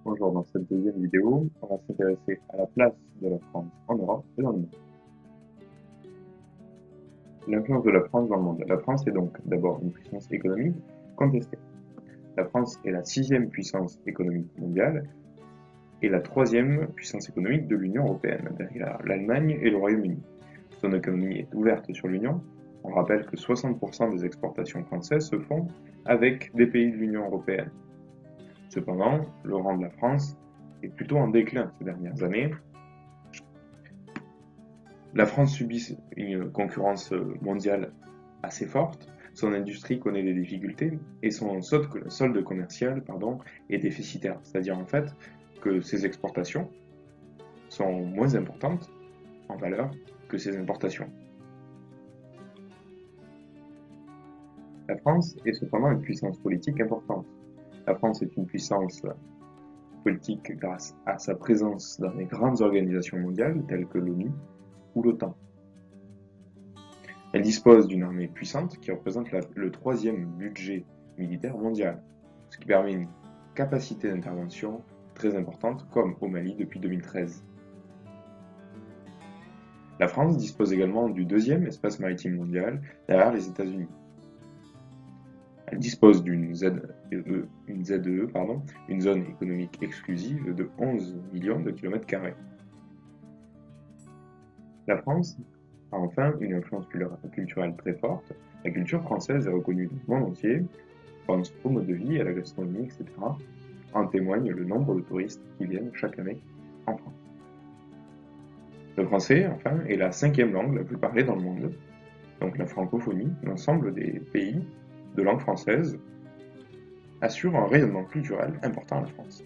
Bonjour, dans cette deuxième vidéo, on va s'intéresser à la place de la France en Europe et dans le monde. L'influence de la France dans le monde. La France est donc d'abord une puissance économique contestée. La France est la sixième puissance économique mondiale et la troisième puissance économique de l'Union européenne, derrière l'Allemagne et le Royaume-Uni. Son économie est ouverte sur l'Union. On rappelle que 60% des exportations françaises se font avec des pays de l'Union européenne. Cependant, le rang de la France est plutôt en déclin ces dernières années. La France subit une concurrence mondiale assez forte, son industrie connaît des difficultés et son solde commercial est déficitaire. C'est-à-dire en fait que ses exportations sont moins importantes en valeur que ses importations. La France est cependant une puissance politique importante. La France est une puissance politique grâce à sa présence dans les grandes organisations mondiales telles que l'ONU ou l'OTAN. Elle dispose d'une armée puissante qui représente le troisième budget militaire mondial, ce qui permet une capacité d'intervention très importante, comme au Mali depuis 2013. La France dispose également du deuxième espace maritime mondial derrière les États-Unis. Elle dispose d'une ZEE, une zone économique exclusive de 11 millions de kilomètres carrés. La France a enfin une influence culturelle très forte. La culture française est reconnue dans le monde entier, pense au mode de vie, à la gastronomie, etc. En témoigne le nombre de touristes qui viennent chaque année en France. Le français, enfin, est la cinquième langue la plus parlée dans le monde. Donc la francophonie, l'ensemble des pays de langue française, assure un rayonnement culturel important à la France.